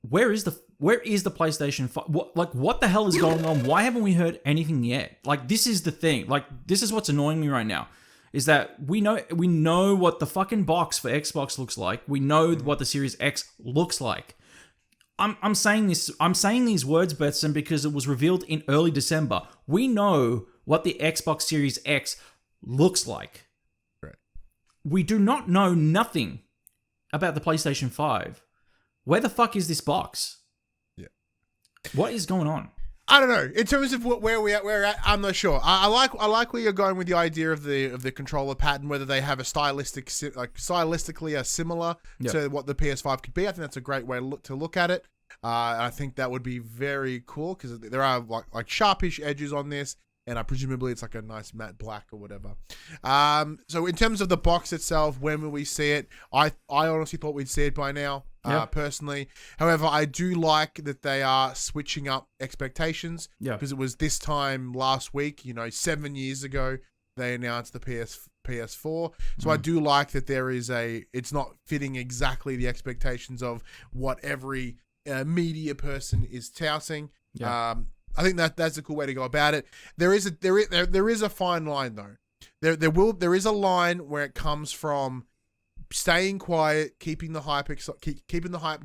where is the PlayStation 5? What the hell is going on? Why haven't we heard anything yet? Like, this is the thing. Like, this is what's annoying me right now. Is that we know what the fucking box for Xbox looks like. We know what the Series X looks like. I'm saying these words, Betson, because it was revealed in early December. We know what the Xbox Series X looks like. Right. We do not know nothing about the PlayStation 5. Where the fuck is this box? Yeah. What is going on? I don't know. In terms of where we're at, I'm not sure. I like where you're going with the idea of the controller pattern, whether they have a stylistically similar to what the PS5 could be. I think that's a great way to look at it. I think that would be very cool because there are like sharpish edges on this, and presumably it's like a nice matte black or whatever. So in terms of the box itself, when will we see it? I honestly thought we'd see it by now. Personally. However, I do like that they are switching up expectations because it was this time last week, 7 years ago, they announced the PS4. So I do like that it's not fitting exactly the expectations of what every media person is touting. I think that's a cool way to go about it. There is a fine line though. There is a line where it comes from staying quiet, keeping the hype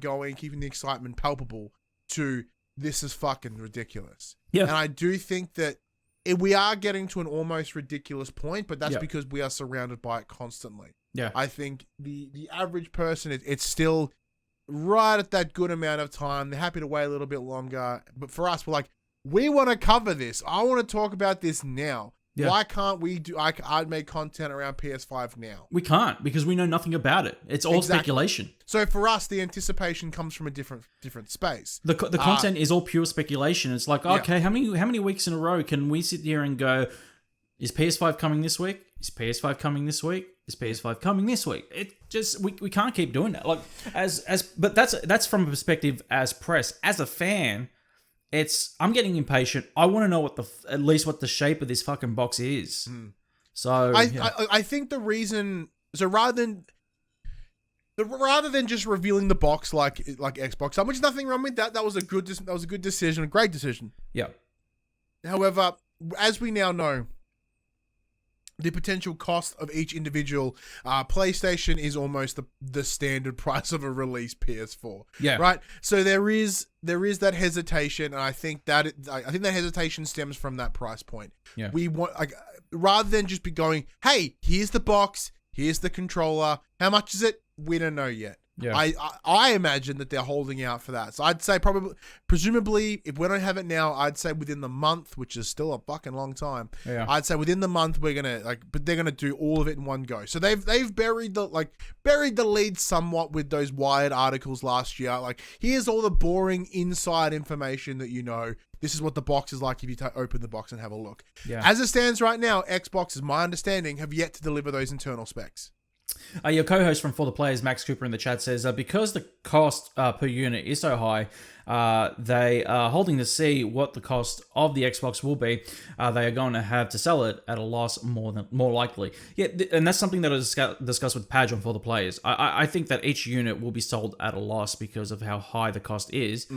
going, keeping the excitement palpable, to this is fucking ridiculous. Yeah. And I do think that we are getting to an almost ridiculous point, but that's because we are surrounded by it constantly. Yeah. I think the average person, it's still right at that good amount of time. They're happy to wait a little bit longer. But for us, we're like, we want to cover this. I want to talk about this now. Yeah. Why can't we I'd make content around PS5 now? We can't because we know nothing about it. It's all speculation. So for us, the anticipation comes from a different space. The content is all pure speculation. It's like, okay, how many weeks in a row can we sit here and go, is PS5 coming this week? Is PS5 coming this week? Is PS5 coming this week? It just we can't keep doing that. Like but that's from a perspective as press. As a fan, I'm getting impatient. I want to know at least what the shape of this fucking box is. So I think the reason, so rather than just revealing the box like Xbox, which is nothing wrong with that. That was a good decision, a great decision. Yeah. However, as we now know, the potential cost of each individual PlayStation is almost the standard price of a release PS4. Yeah. Right. So there is that hesitation, and I think that hesitation stems from that price point. Yeah. We want, rather than just be going, hey, here's the box, here's the controller, how much is it? We don't know yet. Yeah. I imagine that they're holding out for that. So I'd say presumably, if we don't have it now, I'd say within the month, which is still a fucking long time. Yeah. I'd say within the month we're gonna but they're gonna do all of it in one go. So they've buried the lead somewhat with those Wired articles last year. Like, here's all the boring inside information that you know. This is what the box is like if you open the box and have a look. Yeah. As it stands right now, Xbox, is my understanding, have yet to deliver those internal specs. Your co-host from For the Players, Max Cooper, in the chat says, because the cost per unit is so high, they are holding to see what the cost of the Xbox will be. They are going to have to sell it at a loss more likely. Yeah, and that's something that I discussed with PAJ on For the Players. I think that each unit will be sold at a loss because of how high the cost is,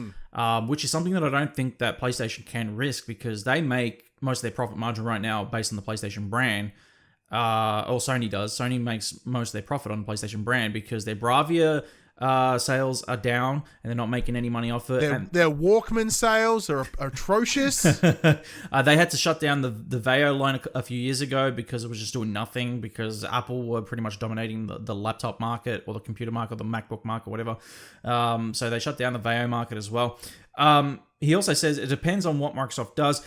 which is something that I don't think that PlayStation can risk because they make most of their profit margin right now based on the PlayStation brand. Or Sony does. Sony makes most of their profit on the PlayStation brand because their Bravia sales are down and they're not making any money off it. Their Walkman sales are atrocious. They had to shut down the Vaio line a few years ago because it was just doing nothing because Apple were pretty much dominating the laptop market or the computer market, or the MacBook market, whatever. So they shut down the Vaio market as well. He also says it depends on what Microsoft does.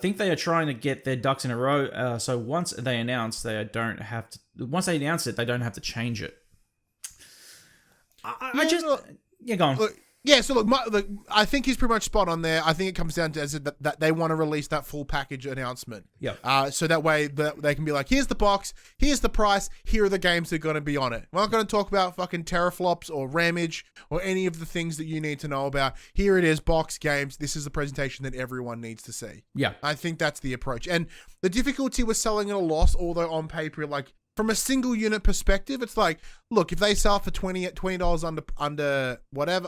Think they are trying to get their ducks in a row. So once they announce it, they don't have to change it. Go on. Look, I think he's pretty much spot on there. I think it comes down to that they want to release that full package announcement. Yeah. So that way they can be like, here's the box, here's the price, here are the games that are going to be on it. We're not going to talk about fucking teraflops or ramage or any of the things that you need to know about. Here it is, box games. This is the presentation that everyone needs to see. Yeah. I think that's the approach. And the difficulty with selling at a loss, although on paper, like, from a single unit perspective, it's like, look, if they sell for $20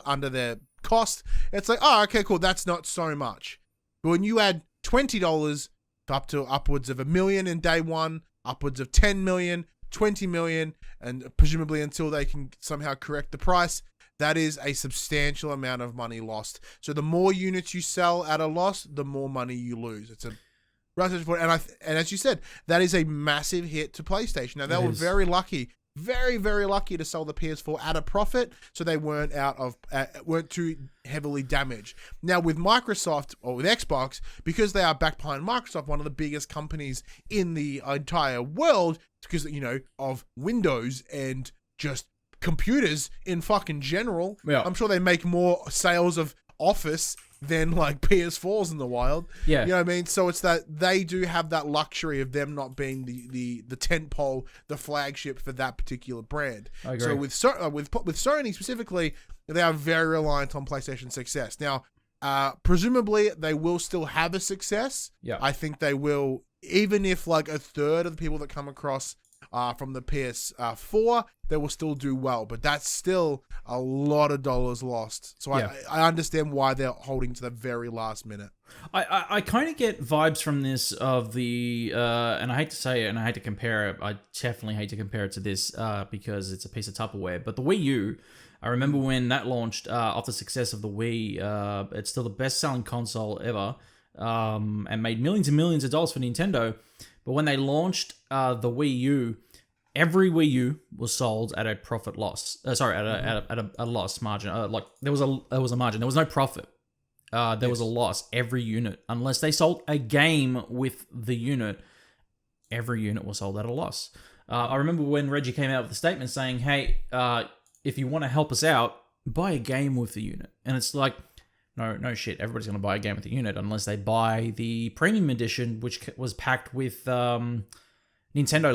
under their cost, it's like, oh, okay, cool, that's not so much. But when you add $20 up to upwards of $1 million in day one, upwards of 10 million, 20 million, and presumably until they can somehow correct the price, that is a substantial amount of money lost. So the more units you sell at a loss, the more money you lose. It's a and as you said, that is a massive hit to PlayStation. Now they were very lucky, very lucky to sell the PS4 at a profit, so they weren't weren't too heavily damaged. Now with Microsoft or with Xbox, because they are backed behind Microsoft, one of the biggest companies in the entire world, because of Windows and just computers in fucking general. Yeah. I'm sure they make more sales of Office than like PS4s in the wild. Yeah. You know what I mean? So it's that they do have that luxury of them not being the tentpole, the flagship for that particular brand. I agree. So with Sony specifically, they are very reliant on PlayStation success. Now, presumably they will still have a success. Yeah. I think they will, even if like a third of the people that come across from the PS4, they will still do well, but that's still a lot of dollars lost. So yeah. I understand why they're holding to the very last minute. I kind of get vibes from this of the, and I hate to say it and I hate to compare it, I definitely hate to compare it to this because it's a piece of Tupperware, but the Wii U, I remember when that launched off the success of the Wii, it's still the best-selling console ever, and made millions and millions of dollars for Nintendo. But when they launched the Wii U, every Wii U was sold at a profit loss. At a loss margin. Like there was a margin. There was no profit. There was a loss every unit, unless they sold a game with the unit. Every unit was sold at a loss. I remember when Reggie came out with a statement saying, "Hey, if you want to help us out, buy a game with the unit." And it's like, no shit. Everybody's going to buy a game with the unit unless they buy the premium edition, which was packed with Nintendo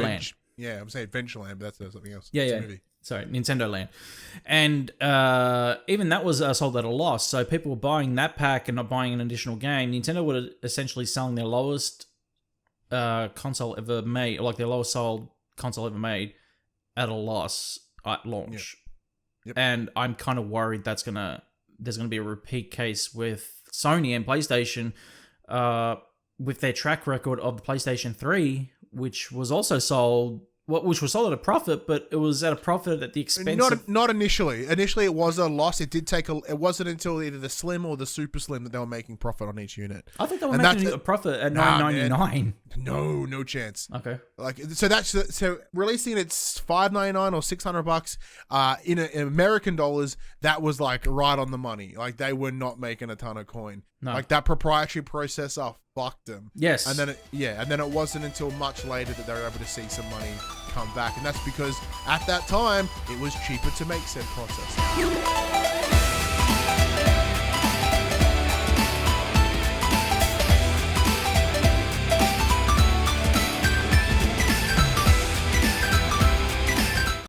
Land. Yeah, I'm saying Adventureland, but that's something else. Yeah, Movie. Sorry, Nintendo Land. And even that was sold at a loss. So people were buying that pack and not buying an additional game. Nintendo were essentially selling their lowest console ever made, like their lowest sold console ever made, at a loss at launch. Yep. And I'm kind of worried there's going to be a repeat case with Sony and PlayStation with their track record of the PlayStation 3, which was also sold which was sold at a profit, but it was at a profit at the expense not initially. Initially, it was a loss. It did take it wasn't until either the Slim or the Super Slim that they were making profit on each unit. I think they were making a profit at $9.99. No chance. Okay. So releasing it at $5.99 or $600 in American dollars, that was like right on the money. Like they were not making a ton of coin. No. Like that proprietary processor fucked them. Yes. And then it wasn't until much later that they were able to see some money come back, and that's because at that time it was cheaper to make said processor.